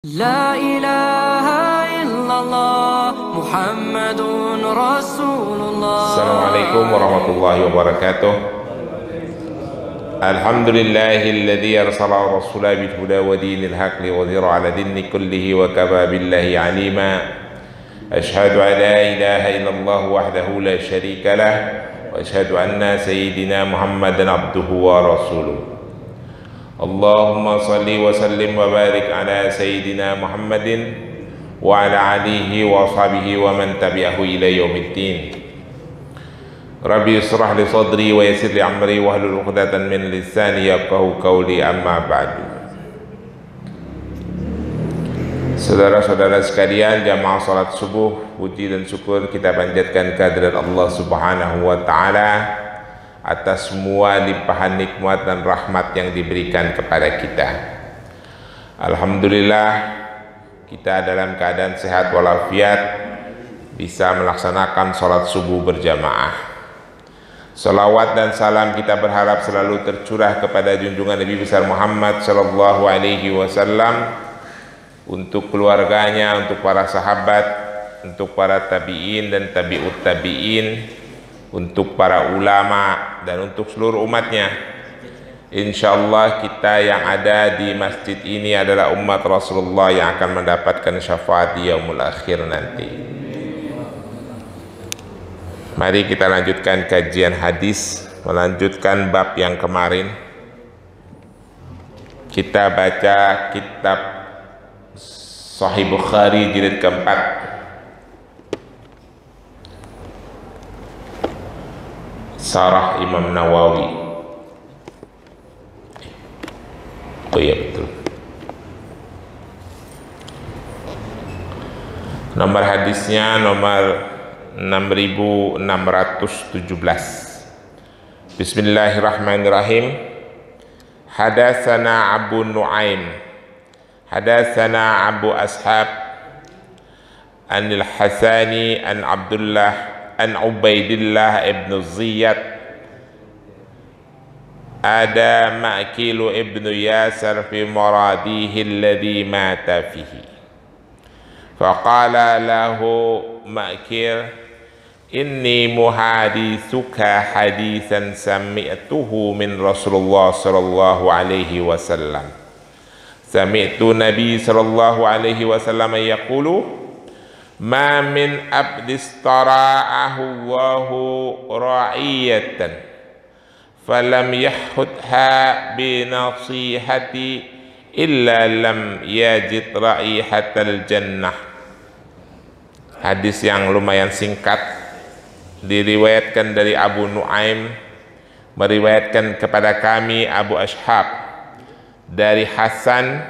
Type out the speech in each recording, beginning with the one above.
لا إله إلا الله محمد رسول الله. Assalamualaikum warahmatullahi wabarakatuh. Alhamdulillahilladzi arsala rasulahu bil huda wa dinil haqqi wa dhira ala dini kullihi wa kafa billahi alima. Ashhadu an la ilaha illallah wahdahu la syarika lah wa ashhadu anna sayyidina Muhammadan abduhu wa rasuluh. Allahumma salli wa sallim wa barik ala sayyidina Muhammadin wa ala alihi wa sahbihi wa man tabi'ahu ila yaumiddin. Rabbi israh li sadri wa yassir li amri wa hlul 'uqdatan min lisani yafqahu qawli, amma ba'du. Saudara-saudara sekalian, jamaah salat subuh, puji dan syukur kita panjatkan kehadirat Allah Subhanahu wa taala atas semua limpahan nikmat dan rahmat yang diberikan kepada kita. Alhamdulillah, kita dalam keadaan sehat walafiat bisa melaksanakan salat subuh berjamaah. Salawat dan salam kita berharap selalu tercurah kepada junjungan Nabi besar Muhammad sallallahu alaihi wasallam, untuk keluarganya, untuk para sahabat, untuk para tabi'in dan tabi'ut tabi'in, untuk para ulama dan untuk seluruh umatnya. Insyaallah kita yang ada di masjid ini adalah umat Rasulullah yang akan mendapatkan syafaat di yaumul akhir nanti. Mari kita lanjutkan kajian hadis, melanjutkan bab yang kemarin. Kita baca kitab Sahih Bukhari jilid keempat, Sarah Imam Nawawi. Oh iya betul. Nomor hadisnya nomor 6617. Bismillahirrahmanirrahim. Hadatsana Abu Nuaim, hadatsana Abu Ashab Anil Hasani an Abdullah an Ubaidillah ibn Ziyad ada Ma'kilu ibn Yasar fi maradihi alladhi mata fihi, faqala lahu Ma'kil, inni muhadithuka hadithan sami'tuhu min Rasulullah sallallahu alaihi wasallam. Sami'tu Nabi sallallahu alaihi wasallam yaqulu, ma min abdis tara'ahu Allahu ra'iyatan falam yahudha bi nasihati illa lam yajid ra'ihatal jannah. Hadis yang lumayan singkat, diriwayatkan dari Abu Nuaim, meriwayatkan kepada kami Abu Ashab dari Hasan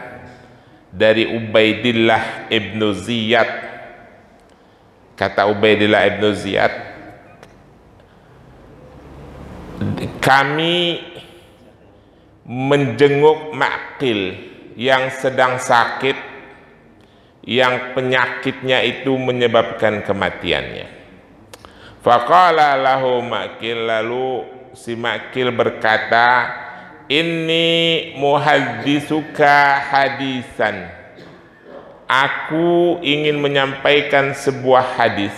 dari Ubaidillah ibnu Ziyad. Kata Ubaidillah ibn Ziyad, kami menjenguk Ma'qil yang sedang sakit, yang penyakitnya itu menyebabkan kematiannya. Faqala lahu Ma'qil, lalu si Ma'qil berkata, inni muhadditsuka hadisan, aku ingin menyampaikan sebuah hadis,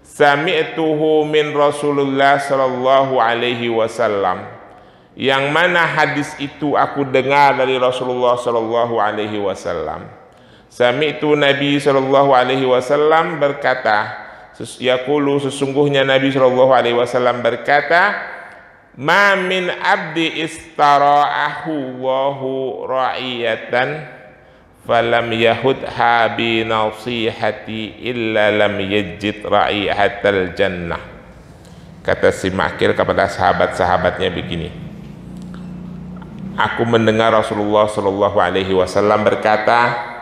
sami'tuhu min Rasulullah sallallahu alaihi wasallam, yang mana hadis itu aku dengar dari Rasulullah sallallahu alaihi wasallam. Sami'tu Nabi sallallahu alaihi wasallam berkata, yaqulu, sesungguhnya Nabi sallallahu alaihi wasallam berkata, ma min abdi istara'ahu Allahu ra'iyatan falam yahudha bi nasihati illa lam yajid ra'ihatal jannah. Kata si Ma'qil kepada sahabat-sahabatnya begini, aku mendengar Rasulullah sallallahu alaihi wasallam berkata,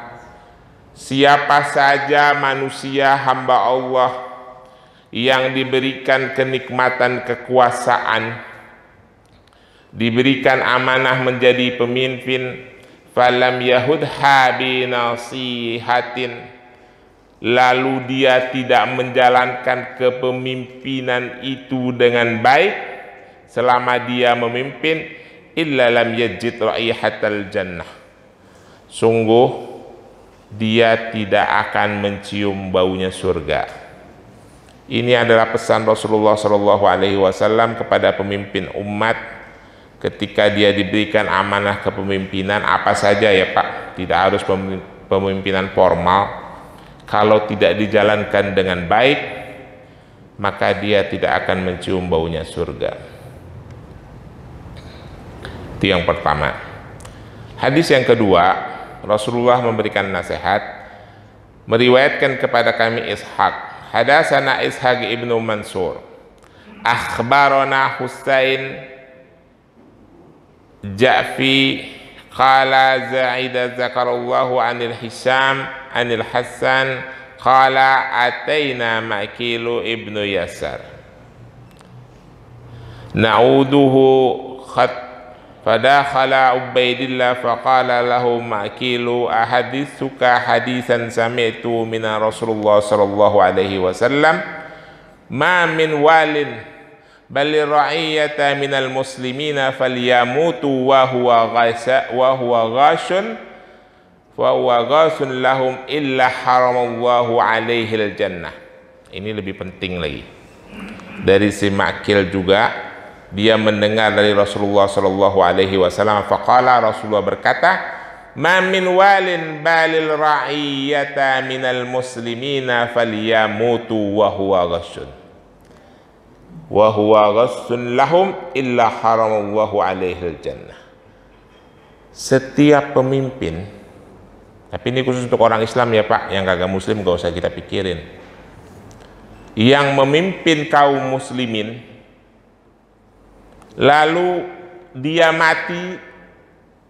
siapa saja manusia hamba Allah yang diberikan kenikmatan kekuasaan, diberikan amanah menjadi pemimpin, falam yahudha bi nasihatin, lalu dia tidak menjalankan kepemimpinan itu dengan baik selama dia memimpin, illa lam yajid ra'ihatal jannah, sungguh dia tidak akan mencium baunya surga. Ini adalah pesan Rasulullah SAW kepada pemimpin umat ketika dia diberikan amanah kepemimpinan apa saja ya Pak, tidak harus pemimpinan formal. Kalau tidak dijalankan dengan baik, maka dia tidak akan mencium baunya surga. Itu yang pertama. Hadis yang kedua, Rasulullah memberikan nasihat, meriwayatkan kepada kami Ishaq, hadatsana Ishaq ibnu Mansur, akhbarana Husain Ja'fi qala Zaida zakarallahu anil Hisham anil Hasan qala ataina Makilu ibnu Yasar na'uduhu khat fadakhala Ubaidillah faqala lahu Makilu ahadithuka hadisan sami'tu min Rasulullah sallallahu alaihi wasallam ma min walin bal ra'iyata minal muslimina falyamutu wa huwa ghashun fa huwa ghasun lahum illa haramallahu alaihi al-jannah. Ini lebih penting lagi. Dari si Makil juga dia mendengar dari Rasulullah sallallahu alaihi wasallam, faqala, Rasulullah berkata, ma min walin balil ra'iyata minal muslimina falyamutu wa huwa ghashun wa huwa ghassun lahum illa haramallahu alaihi al-jannah. Setiap pemimpin, tapi ini khusus untuk orang Islam ya Pak, yang kagak muslim gak usah kita pikirin, yang memimpin kaum muslimin lalu dia mati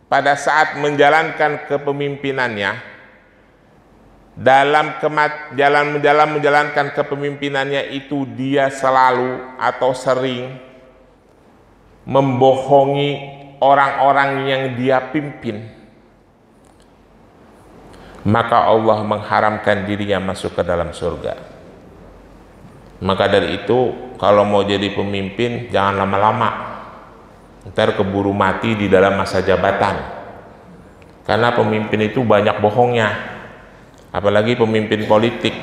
pada saat menjalankan kepemimpinannya, dalam menjalankan kepemimpinannya itu dia selalu atau sering membohongi orang-orang yang dia pimpin, maka Allah mengharamkan dirinya masuk ke dalam surga. Maka dari itu kalau mau jadi pemimpin jangan lama-lama, ntar keburu mati di dalam masa jabatan, karena pemimpin itu banyak bohongnya, apalagi pemimpin politik.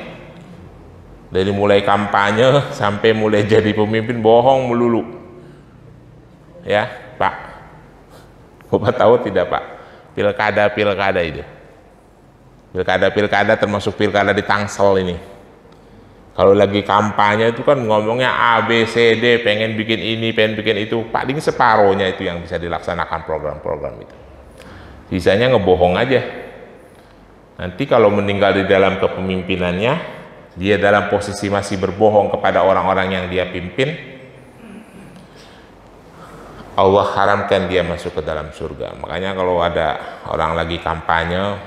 Dari mulai kampanye sampai mulai jadi pemimpin bohong melulu ya Pak. Bapak tahu tidak Pak, pilkada itu, pilkada termasuk pilkada di Tangsel ini, kalau lagi kampanye itu kan ngomongnya A, B, C, D, pengen bikin ini, pengen bikin itu, paling separohnya itu yang bisa dilaksanakan program-program itu. Sisanya ngebohong aja. Nanti kalau meninggal di dalam kepemimpinannya, dia dalam posisi masih berbohong kepada orang-orang yang dia pimpin, Allah haramkan dia masuk ke dalam surga. Makanya kalau ada orang lagi kampanye,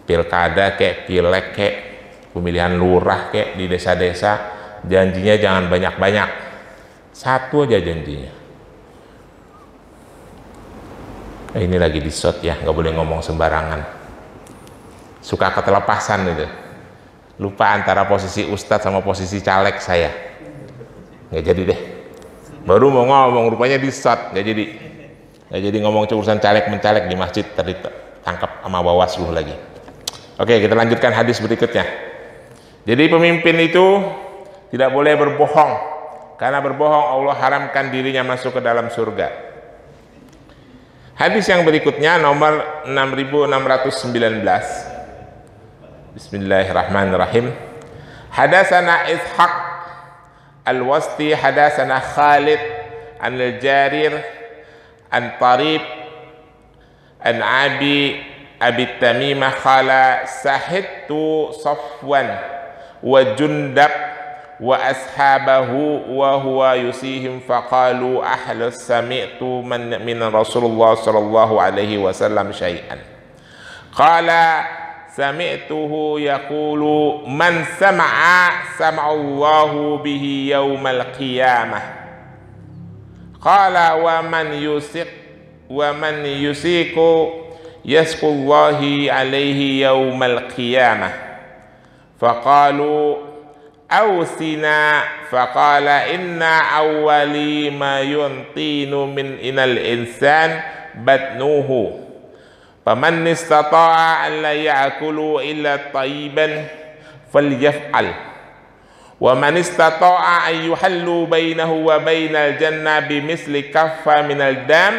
pilkada kayak pileg kayak pemilihan lurah kayak di desa-desa, janjinya jangan banyak-banyak, satu aja janjinya. Ini lagi di shot ya, nggak boleh ngomong sembarangan, suka ketelepasan itu, lupa antara posisi ustadz sama posisi caleg saya, nggak jadi deh, baru mau ngomong rupanya di shot, nggak jadi ngomong urusan caleg mencaleg di masjid, tadi tangkap sama Bawaslu lagi. Oke, kita lanjutkan hadis berikutnya. Jadi pemimpin itu tidak boleh berbohong, karena berbohong Allah haramkan dirinya masuk ke dalam surga. Hadis yang berikutnya nomor 6619. Bismillahirrahmanirrahim. Hadatsana Ishaq Al-Wasti hadatsana Khalid an Al-Jarir an Tarib an Abi Tamimah qala sahidtu Safwan wa Jundab wa ashabahu wa huwa yusihim faqalu ahlus sami'tu min Rasulullah sallallahu alaihi wasallam syai'an qala sami'tuhu yaqulu man sama'a sama'allahu bihi yaumal qiyamah qala wa man yusiku yasqullahi alaihi yaumal qiyamah faqalu awsina faqala inna awwali ma yuntinu min inal insan batnuhu Faman istata'a an la ya'kulu illa tayyiban falyaf'al. Wa man istata'a an yuhallu bainahu wa bainal jannah bimisli kaffa minal dam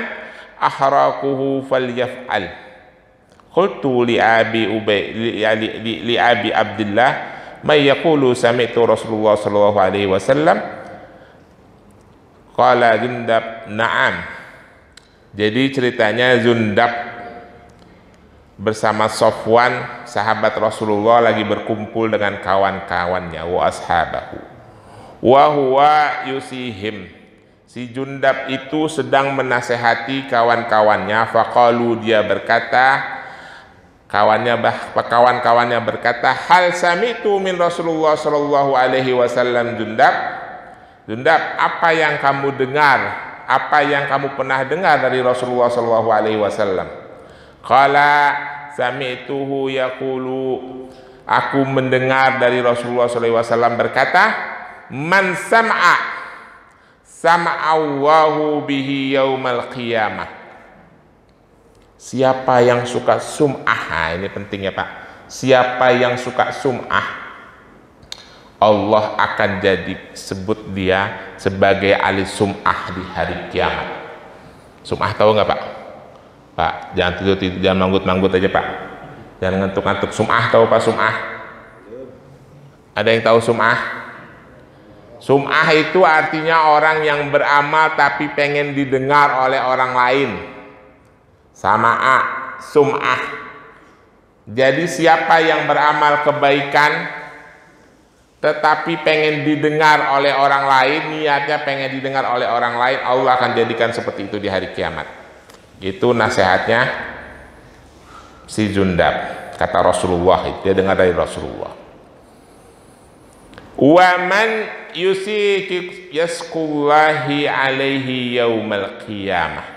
ahraquhu falyaf'al. Qultu li abi Abdullah may yaqulu sami'tu Rasulullah sallallahu alaihi wasallam qala Jundab na'am. Jadi ceritanya Jundab bersama Sofwan sahabat Rasulullah lagi berkumpul dengan kawan-kawannya wa ashabahu wa huwa yusihim. Si Jundab itu sedang menasehati kawan-kawannya. Faqalu, dia berkata, kawan-kawannya berkata, hal sami'tu min Rasulullah sallallahu alaihi wasallam Jundab. Jundab, apa yang kamu dengar, apa yang kamu pernah dengar dari Rasulullah sallallahu alaihi wasallam? Qala sami'tuhu yaqulu, aku mendengar dari Rasulullah sallallahu alaihi wasallam berkata, man sam'allahu bihi yaumal qiyamah. Siapa yang suka sum'ah, ini penting ya Pak. Siapa yang suka sum'ah, Allah akan jadi sebut dia sebagai ahli sum'ah di hari kiamat. Sum'ah tahu nggak Pak? Pak, jangan tidur, jangan manggut-manggut aja Pak. Jangan ngantuk-ngantuk. Sum'ah tahu Pak sum'ah? Ada yang tahu sum'ah? Sum'ah itu artinya orang yang beramal tapi pengen didengar oleh orang lain. Sama'a, sum'ah. Jadi siapa yang beramal kebaikan tetapi pengen didengar oleh orang lain, niatnya pengen didengar oleh orang lain, Allah akan jadikan seperti itu di hari kiamat. Itu nasihatnya si Jundab, kata Rasulullah, dia dengar dari Rasulullah. Wa man yusiki yasqullahi alaihi yaumal qiyamah.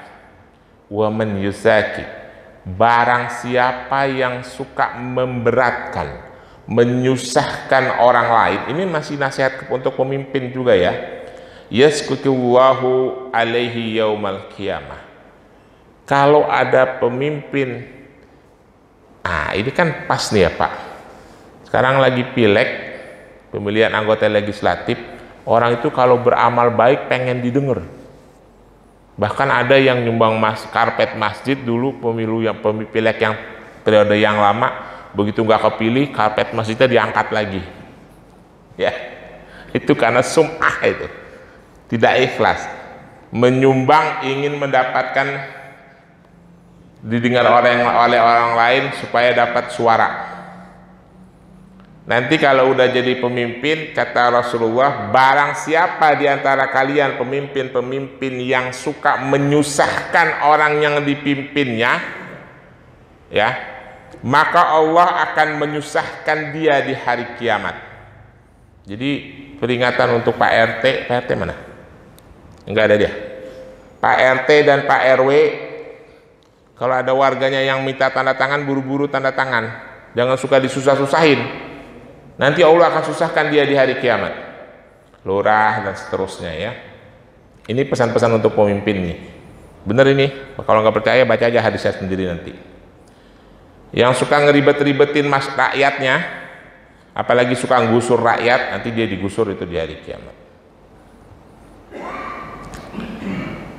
Wa man yusaki, barang siapa yang suka memberatkan, menyusahkan orang lain. Ini masih nasihat untuk pemimpin juga ya. Yasqutillahu alaihi yaumal qiyamah. Kalau ada pemimpin, ini kan pas nih ya Pak. Sekarang lagi pileg, pemilihan anggota legislatif. Orang itu kalau beramal baik pengen didengar. Bahkan ada yang nyumbang karpet masjid dulu pemilu yang pileg yang periode yang lama, begitu nggak kepilih karpet masjidnya diangkat lagi. Ya, itu karena sum'ah itu, tidak ikhlas, menyumbang ingin mendapatkan didengar oleh orang lain supaya dapat suara. Nanti kalau udah jadi pemimpin, kata Rasulullah, barang siapa di antara kalian pemimpin-pemimpin yang suka menyusahkan orang yang dipimpinnya, ya, maka Allah akan menyusahkan dia di hari kiamat. Jadi peringatan untuk Pak RT mana? Enggak ada dia. Pak RT dan Pak RW, kalau ada warganya yang minta tanda tangan, buru-buru tanda tangan. Jangan suka disusah-susahin. Nanti Allah akan susahkan dia di hari kiamat. Lurah dan seterusnya ya. Ini pesan-pesan untuk pemimpin nih. Bener ini. Kalau nggak percaya baca aja hadisnya sendiri nanti. Yang suka ngeribet-ribetin rakyatnya, apalagi suka gusur rakyat, nanti dia digusur itu di hari kiamat.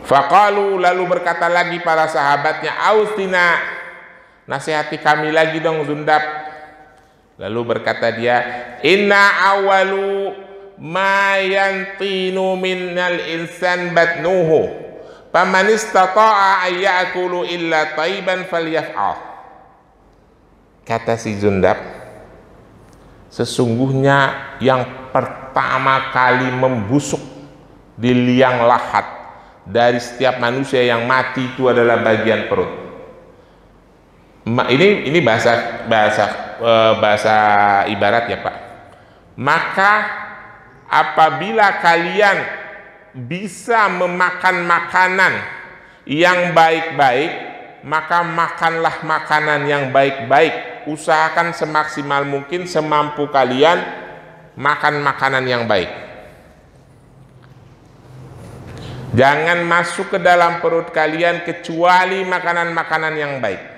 Faqalu, lalu berkata lagi para sahabatnya, austina, nasihati kami lagi dong Jundab. Lalu berkata dia, inna awalu ma yantinu minal insan batnuhu faman istata'a ayyakulu illa tayyiban falyaf'al. Kata si Jundab, sesungguhnya yang pertama kali membusuk di liang lahat dari setiap manusia yang mati itu adalah bagian perut. Ini bahasa ibarat ya Pak. Maka apabila kalian bisa memakan makanan yang baik-baik, maka makanlah makanan yang baik-baik. Usahakan semaksimal mungkin, semampu kalian makan makanan yang baik. Jangan masuk ke dalam perut kalian kecuali makanan-makanan yang baik.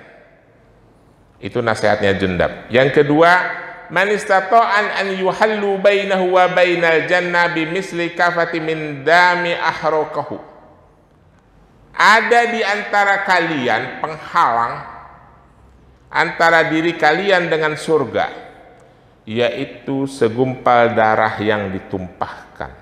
Itu nasihatnya Jundab. Yang kedua, man istata'an an yuhallu bainahu wa bainal jannah bimisli kafati min dami ahraqahu. Ada di antara kalian penghalang antara diri kalian dengan surga, yaitu segumpal darah yang ditumpahkan.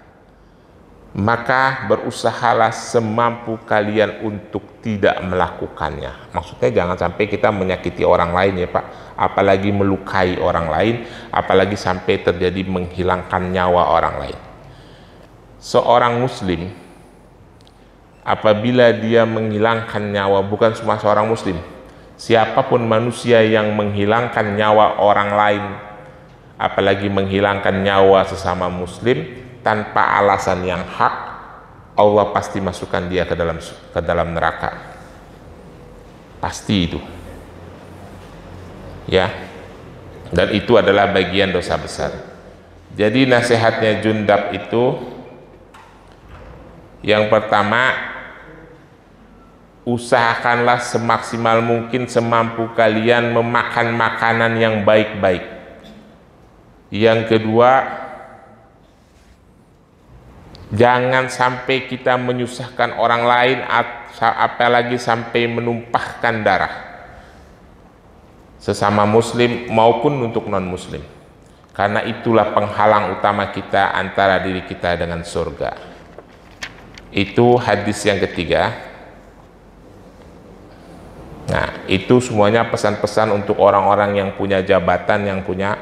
Maka berusahalah semampu kalian untuk tidak melakukannya. Maksudnya jangan sampai kita menyakiti orang lain ya Pak, apalagi melukai orang lain, apalagi sampai terjadi menghilangkan nyawa orang lain. Seorang muslim apabila dia menghilangkan nyawa, bukan cuma seorang muslim, siapapun manusia yang menghilangkan nyawa orang lain, apalagi menghilangkan nyawa sesama muslim tanpa alasan yang hak, Allah pasti masukkan dia ke dalam neraka. Pasti itu. Ya. Dan itu adalah bagian dosa besar. Jadi nasihatnya Jundab itu, yang pertama, usahakanlah semaksimal mungkin, semampu kalian memakan makanan yang baik-baik. Yang kedua, jangan sampai kita menyusahkan orang lain, apalagi sampai menumpahkan darah sesama muslim maupun untuk non muslim, karena itulah penghalang utama kita antara diri kita dengan surga. Itu hadis yang ketiga. Nah, itu semuanya pesan-pesan untuk orang-orang yang punya jabatan, yang punya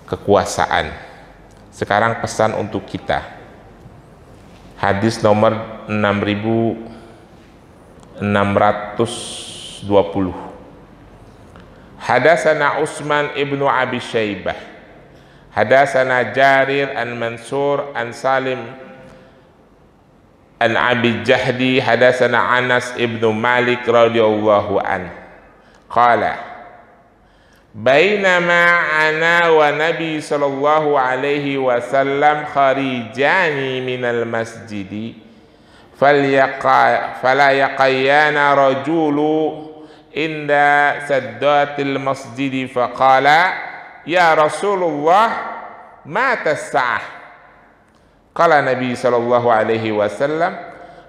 kekuasaan. Sekarang pesan untuk kita. Hadis nomor 6620. Hadatsana Utsman ibnu Abi Syaibah. Hadatsana Jarir an Mansur an Salim an Abi Jahdi. Hadatsana Anas ibnu Malik radhiyallahu an. Qala bainama ana wa Nabi sallallahu alaihi wasallam kharijani minal masjidi fala yaqayana rajulu inda saddatil masjidi faqala ya Rasulullah mata as-sa'ah. Qala Nabi sallallahu alaihi wasallam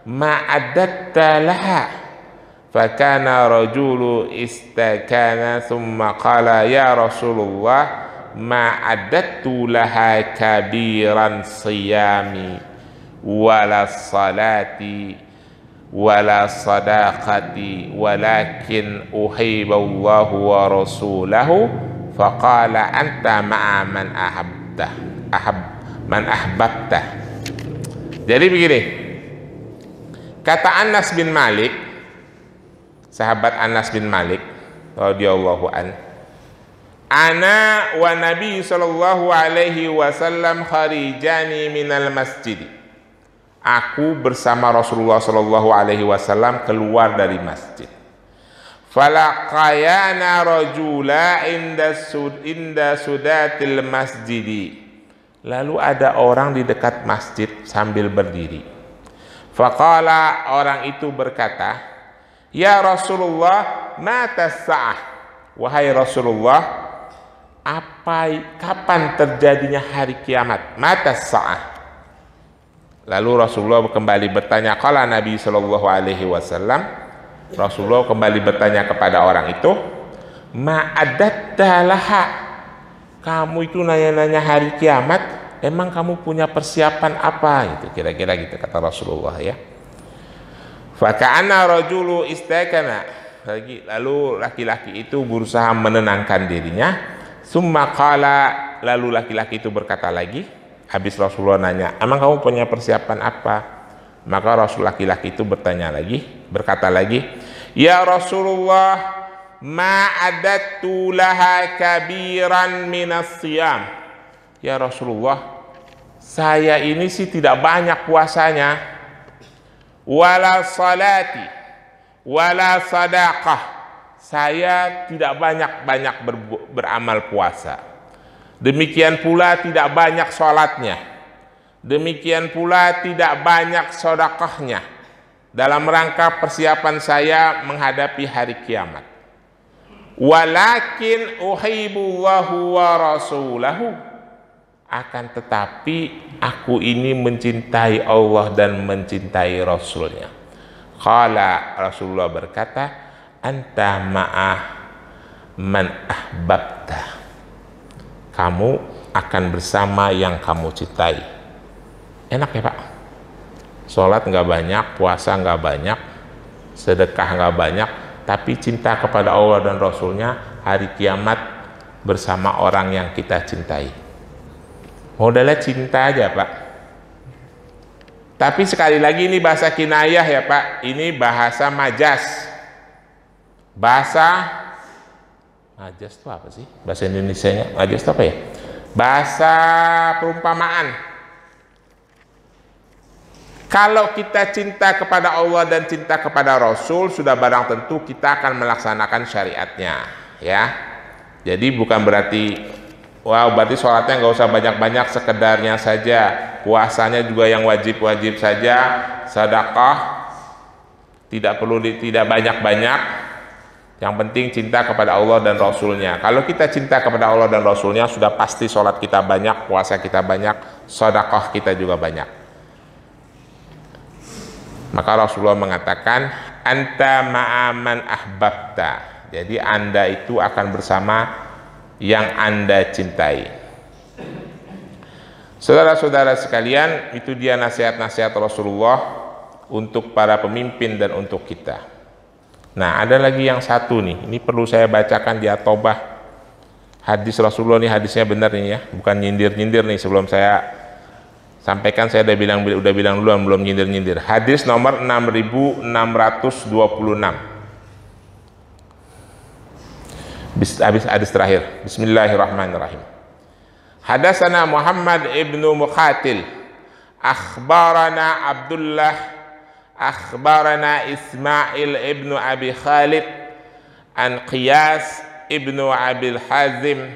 ma adatta laha. Fakana rajulu istakana thumma qala ya Rasulullah ma adattu laha kabiran siyami wala salati wala sadaqati walakin uhibballahu wa rasulahu faqala anta ma'a man ahbabta. Jadi begini, kata Anas bin Malik, sahabat Anas bin Malik radhiyallahu an, ana wa Nabi sallallahu alaihi wasallam kharijani minal masjid. Aku bersama Rasulullah sallallahu alaihi wasallam keluar dari masjid. Falaqayana rajula inda sudatil masjidi. Lalu ada orang di dekat masjid sambil berdiri. Faqala, orang itu berkata, ya Rasulullah, mata sa'ah. Wahai Rasulullah, kapan terjadinya hari kiamat? Mata sa'ah. Lalu Rasulullah kembali bertanya, qala Nabi sallallahu alaihi wasallam, Rasulullah kembali bertanya kepada orang itu, ma adatta laha. Kamu itu nanya-nanya hari kiamat, emang kamu punya persiapan apa? Itu kira-kira gitu kata Rasulullah ya. Faka'anna rajulu istakana. Lalu laki-laki itu berusaha menenangkan dirinya. Summa qala, lalu laki-laki itu berkata lagi, habis Rasulullah nanya, emang kamu punya persiapan apa? Maka Rasul laki-laki itu berkata lagi, ya Rasulullah, ma adattu laha kabiran minas siyam. Ya Rasulullah, saya ini sih tidak banyak puasanya, wala salati wala sadaqah, saya tidak banyak beramal puasa, demikian pula tidak banyak sholatnya, demikian pula tidak banyak sedekahnya dalam rangka persiapan saya menghadapi hari kiamat. walakin uhibbullahu wa rasulahu, akan tetapi aku ini mencintai Allah dan mencintai Rasulnya. Qala, Rasulullah berkata, anta ma'ah man ahbabta, kamu akan bersama yang kamu cintai. Enak ya Pak? Sholat nggak banyak, puasa nggak banyak, sedekah nggak banyak, tapi cinta kepada Allah dan Rasulnya, hari kiamat bersama orang yang kita cintai. Modalnya cinta aja Pak. Tapi sekali lagi ini bahasa kinayah ya Pak, ini bahasa majas. Bahasa majas itu apa sih? Bahasa Indonesianya majas itu apa ya? Bahasa perumpamaan. Kalau kita cinta kepada Allah dan cinta kepada Rasul, sudah barang tentu kita akan melaksanakan syariatnya, ya. Jadi bukan berarti, wow, berarti sholatnya nggak usah banyak-banyak, sekedarnya saja. Puasanya juga yang wajib-wajib saja. Sedekah tidak perlu tidak banyak-banyak. Yang penting cinta kepada Allah dan Rasulnya. Kalau kita cinta kepada Allah dan Rasulnya, sudah pasti sholat kita banyak, puasa kita banyak, sedekah kita juga banyak. Maka Rasulullah mengatakan, anta ma'aman ahbabta. Jadi Anda itu akan bersama yang Anda cintai. Saudara-saudara sekalian, itu dia nasihat-nasihat Rasulullah untuk para pemimpin dan untuk kita. Nah, ada lagi yang satu nih, ini perlu saya bacakan di At-Taubah. Hadis Rasulullah nih, hadisnya benar nih ya, bukan nyindir-nyindir nih. Sebelum saya sampaikan, saya udah bilang dulu, belum nyindir-nyindir. Hadis nomor 6626. Habis hadis terakhir. Bismillahirrahmanirrahim. Hadatsana Muhammad ibnu Muqatil, akhbarana Abdullah, akhbarana Ismail ibnu Abi Khalid, an Qiyas ibnu Abil Hazim,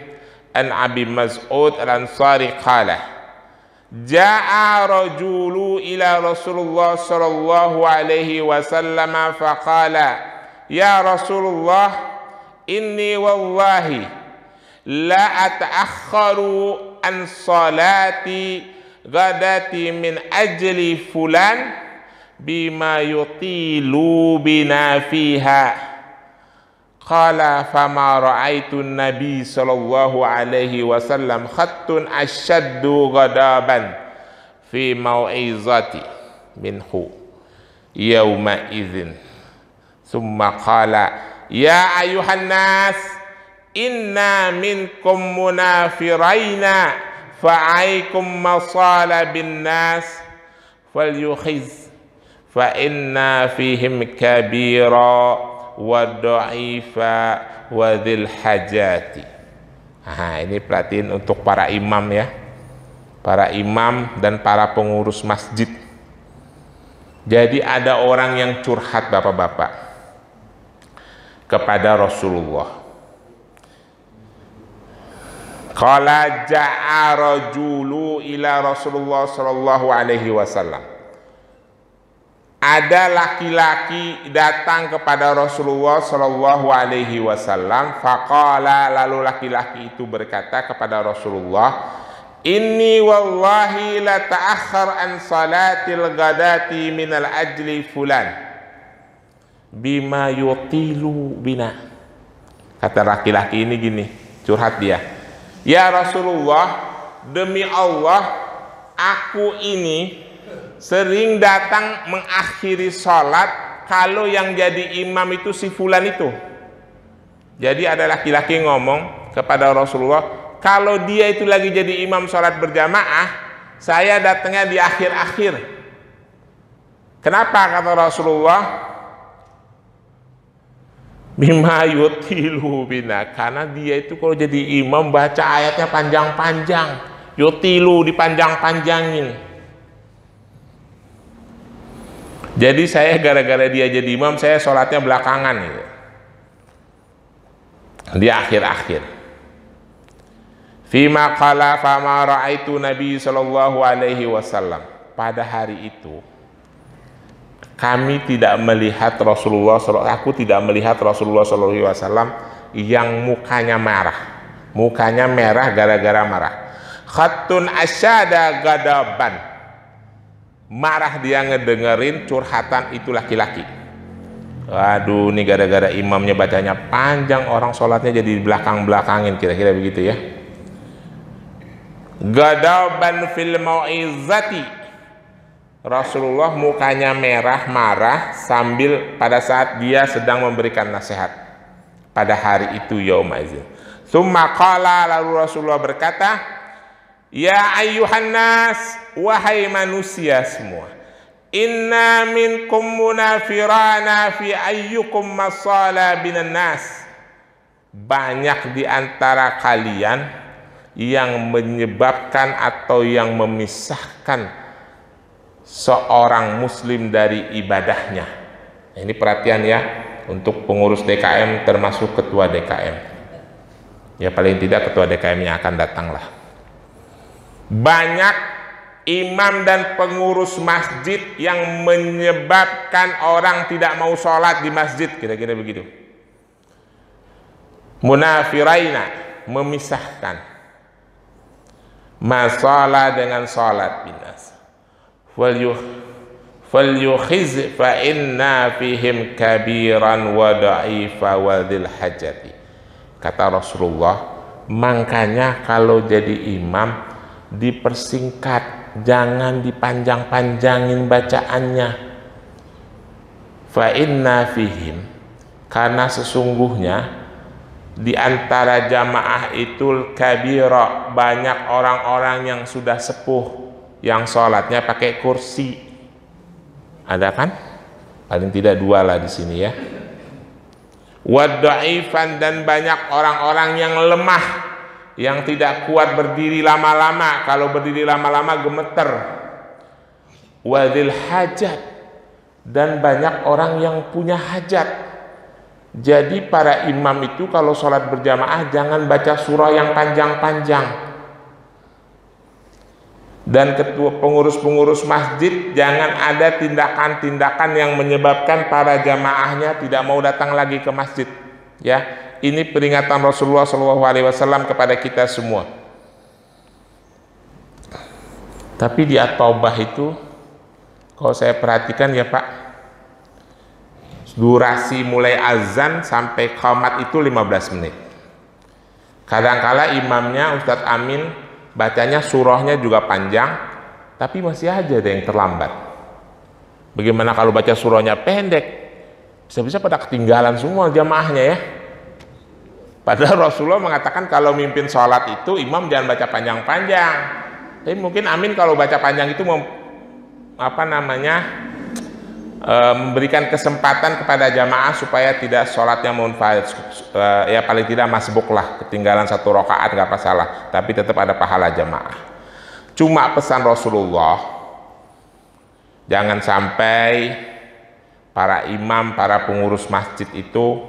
an Abi Mas'ud al-Ansari qala, ja'a rajulu ila Rasulullah sallallahu alaihi wasallam faqala, ya Rasulullah, inni wallahi la ata'akharu an salati ghadati min ajli fulan bima yutilu bina fiha. Qala fama ra'aitu nabi sallallahu alaihi wasallam khattun ashaddu ghadaban fi mau'izati minhu yawma idzin. Thumma qala, ya ayuhan nas, inna minkum munafiraina fa'aikum masala bin nas falyukhiz fa inna fihim kabira wa dha'ifa wa dzil hajati. Nah, ini perhatiin untuk para imam ya, para imam dan para pengurus masjid. Jadi ada orang yang curhat bapak-bapak kepada Rasulullah. Qala ja'a rajulu ila Rasulullah sallallahu alaihi wasallam. Ada laki-laki datang kepada Rasulullah sallallahu alaihi wasallam. Faqala, lalu laki-laki itu berkata kepada Rasulullah, inni wallahi la ta'akhkhar an salatil ghadati minal ajli fulan bima yutilu bina. Kata laki-laki ini gini, curhat dia, ya Rasulullah, demi Allah, aku ini sering datang mengakhiri sholat kalau yang jadi imam itu si fulan itu. Jadi ada laki-laki ngomong kepada Rasulullah, kalau dia itu lagi jadi imam sholat berjamaah, saya datangnya di akhir-akhir. Kenapa kata Rasulullah? Bima yutilu bina, karena dia itu kalau jadi imam baca ayatnya panjang-panjang, yutilu dipanjang-panjangin. Jadi saya gara-gara dia jadi imam, saya sholatnya belakangan gitu, di akhir-akhir. Fima qala fama ra'aitu Nabi sallallahu alaihi wasallam. Pada hari itu kami tidak melihat Rasulullah, aku tidak melihat Rasulullah sallallahu alaihi wasallam yang mukanya merah gara-gara marah. Khattun asyada gadaban, marah dia ngedengerin curhatan itu laki-laki. Waduh, ini gara-gara imamnya bacanya panjang, orang sholatnya jadi belakang-belakangin, kira-kira begitu ya. Gadaban fil mau'izati, Rasulullah mukanya merah marah sambil pada saat dia sedang memberikan nasihat pada hari itu, yauma'izin. Tsumma qala, lalu Rasulullah berkata, ya ayyuhan nas, wahai manusia semua, inna minkum munafirana fi ayyukum masala binan nas, banyak di antara kalian yang menyebabkan atau yang memisahkan seorang muslim dari ibadahnya. Ini perhatian ya, untuk pengurus DKM termasuk ketua DKM. Ya paling tidak ketua DKM-nya akan datang lah. Banyak imam dan pengurus masjid yang menyebabkan orang tidak mau sholat di masjid, kira-kira begitu. Munafiraina, memisahkan masalah dengan sholat binas. Falyukhiz fa inna fihim kabiran wa da'ifa wa dhil hajati. Kata Rasulullah, makanya kalau jadi imam dipersingkat, jangan dipanjang-panjangin bacaannya. Fa inna fihim, karena sesungguhnya di antara jamaah itu kabira, banyak orang-orang yang sudah sepuh, yang sholatnya pakai kursi. Ada kan? Paling tidak 2 lah di sini ya. Wadda'ifan, dan banyak orang-orang yang lemah, yang tidak kuat berdiri lama-lama, kalau berdiri lama-lama gemeter. Wadil hajat, dan banyak orang yang punya hajat. Jadi para imam itu kalau sholat berjamaah jangan baca surah yang panjang-panjang. Dan ketua pengurus-pengurus masjid jangan ada tindakan-tindakan yang menyebabkan para jamaahnya tidak mau datang lagi ke masjid. Ya, ini peringatan Rasulullah SAW kepada kita semua. Tapi di At-Taubah itu, kalau saya perhatikan ya Pak, durasi mulai azan sampai qamat itu 15 menit. Kadang-kala imamnya Ustadz Amin bacanya surahnya juga panjang, tapi masih aja ada yang terlambat. Bagaimana kalau baca surahnya pendek? Bisa-bisa pada ketinggalan semua jamaahnya ya. Padahal Rasulullah mengatakan kalau mimpin sholat itu imam jangan baca panjang-panjang. Tapi mungkin Amin kalau baca panjang itu memberikan kesempatan kepada jamaah supaya tidak sholatnya munfarid, ya paling tidak masbuk lah, ketinggalan 1 rakaat nggak masalah, tapi tetap ada pahala jamaah. Cuma pesan Rasulullah, jangan sampai para imam, para pengurus masjid itu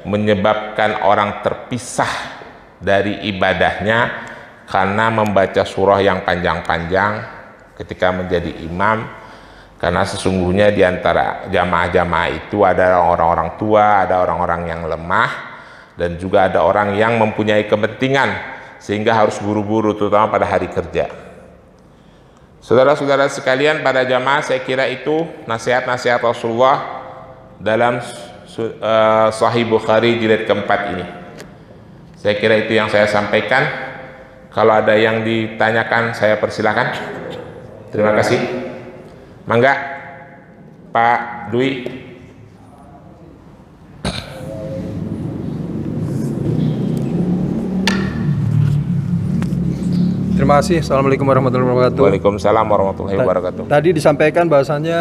menyebabkan orang terpisah dari ibadahnya karena membaca surah yang panjang-panjang ketika menjadi imam. Karena sesungguhnya di antara jamaah-jamaah itu ada orang-orang tua, ada orang-orang yang lemah, dan juga ada orang yang mempunyai kepentingan sehingga harus buru-buru, terutama pada hari kerja. Saudara-saudara sekalian, pada jamaah, saya kira itu nasihat-nasihat Rasulullah dalam Sahih Bukhari jilid keempat ini. Saya kira itu yang saya sampaikan. Kalau ada yang ditanyakan, saya persilakan. Terima kasih. Mangga Pak Dwi. Terima kasih. Assalamualaikum warahmatullahi wabarakatuh. Waalaikumsalam warahmatullahi wabarakatuh. Tadi disampaikan bahwasannya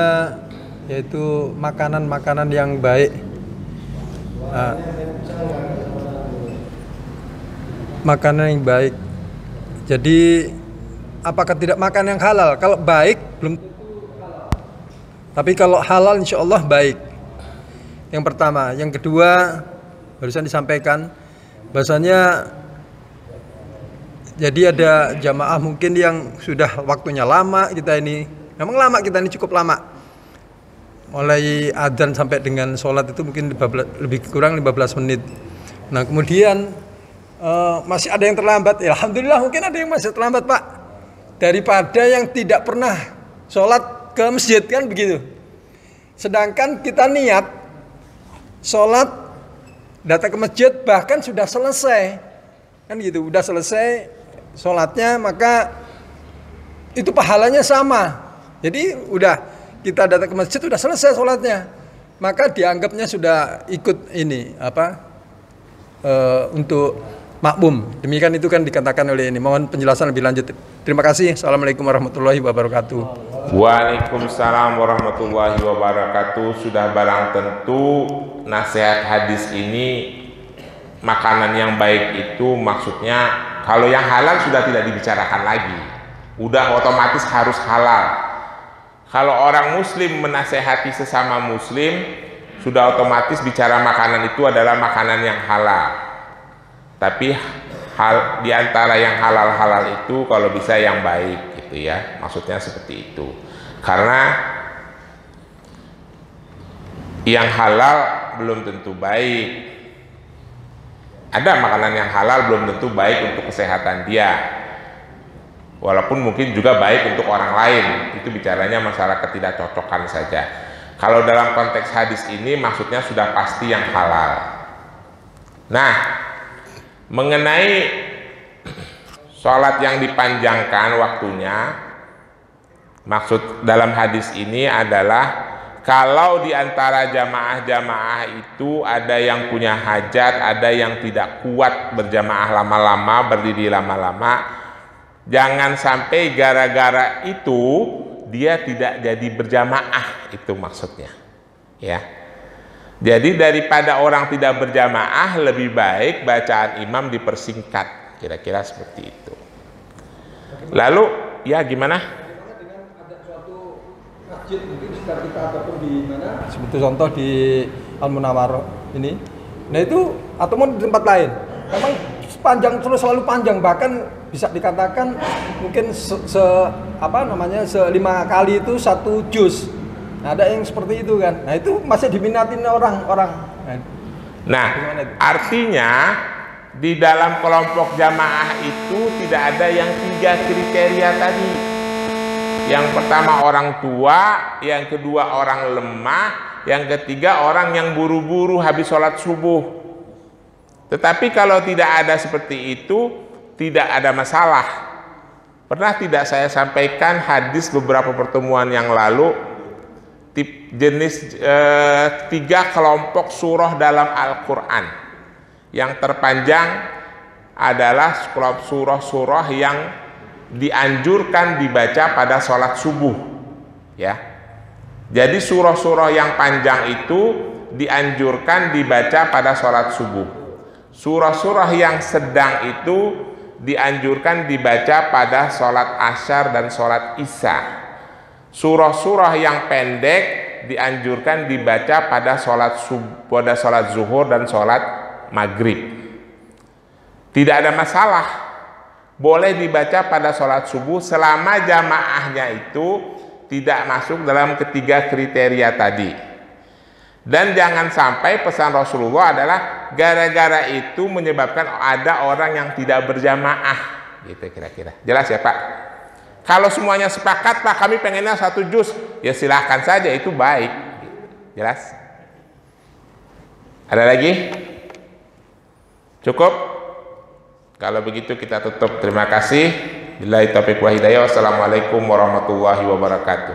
yaitu makanan-makanan yang baik. Makanan yang baik. Jadi apakah tidak makan yang halal? Kalau baik belum. Tapi kalau halal insya Allah baik. Yang pertama, yang kedua barusan disampaikan bahasanya jadi ada jamaah mungkin yang sudah waktunya lama kita ini. Memang lama kita ini, cukup lama. Mulai adzan sampai dengan sholat itu mungkin lebih kurang 15 menit. Nah kemudian masih ada yang terlambat, ya, alhamdulillah mungkin ada yang masih terlambat Pak, daripada yang tidak pernah sholat ke masjid kan begitu. Sedangkan kita niat sholat datang ke masjid bahkan sudah selesai kan gitu, udah selesai sholatnya, maka itu pahalanya sama. Jadi udah kita datang ke masjid udah selesai sholatnya, maka dianggapnya sudah ikut ini untuk makmum. Demikian itu kan dikatakan oleh ini. Mohon penjelasan lebih lanjut. Terima kasih. Assalamualaikum warahmatullahi wabarakatuh. Waalaikumsalam warahmatullahi wabarakatuh. Sudah barang tentu nasihat hadis ini, makanan yang baik itu maksudnya kalau yang halal sudah tidak dibicarakan lagi, udah otomatis harus halal. Kalau orang muslim menasehati sesama muslim, sudah otomatis bicara makanan itu adalah makanan yang halal. Tapi di antara yang halal-halal itu kalau bisa yang baik gitu ya, maksudnya seperti itu. Karena yang halal belum tentu baik. Ada makanan yang halal belum tentu baik untuk kesehatan dia, walaupun mungkin juga baik untuk orang lain. Itu bicaranya masalah ketidakcocokan saja. Kalau dalam konteks hadis ini maksudnya sudah pasti yang halal. Nah, mengenai sholat yang dipanjangkan waktunya, maksud dalam hadis ini adalah kalau di antara jamaah-jamaah itu ada yang punya hajat, ada yang tidak kuat berjamaah lama-lama, berdiri lama-lama, jangan sampai gara-gara itu dia tidak jadi berjamaah, itu maksudnya ya. Jadi daripada orang tidak berjamaah, lebih baik bacaan imam dipersingkat, kira-kira seperti itu. Lalu ya gimana? Dengan ada suatu masjid mungkin di sekitar kita ataupun di mana? Seperti contoh di Al-Munawwarah ini. Nah itu ataupun di tempat lain. Memang panjang, terus selalu panjang, bahkan bisa dikatakan mungkin selima kali itu 1 juz. Nah, ada yang seperti itu kan. Nah, itu masih diminatin orang-orang. Nah, artinya di dalam kelompok jamaah itu tidak ada yang 3 kriteria tadi. Yang pertama orang tua, yang kedua orang lemah, yang ketiga orang yang buru-buru habis sholat subuh. Tetapi kalau tidak ada seperti itu, tidak ada masalah. Pernah tidak saya sampaikan hadis beberapa pertemuan yang lalu, jenis 3 kelompok surah dalam Al-Quran. Yang terpanjang adalah surah-surah yang dianjurkan dibaca pada sholat subuh ya. Jadi surah-surah yang panjang itu dianjurkan dibaca pada sholat subuh. Surah-surah yang sedang itu dianjurkan dibaca pada sholat asyar dan sholat isya. Surah-surah yang pendek dianjurkan dibaca pada sholat zuhur dan sholat maghrib. Tidak ada masalah, boleh dibaca pada sholat subuh selama jamaahnya itu tidak masuk dalam ketiga kriteria tadi. Dan jangan sampai pesan Rasulullah adalah gara-gara itu menyebabkan ada orang yang tidak berjamaah, gitu kira-kira. Jelas ya Pak? Kalau semuanya sepakat, Pak, kami pengennya 1 juz, ya silahkan saja, itu baik. Jelas? Ada lagi? Cukup? Kalau begitu kita tutup. Terima kasih. Billahi taufiq wa hidayah. Wassalamualaikum warahmatullahi wabarakatuh.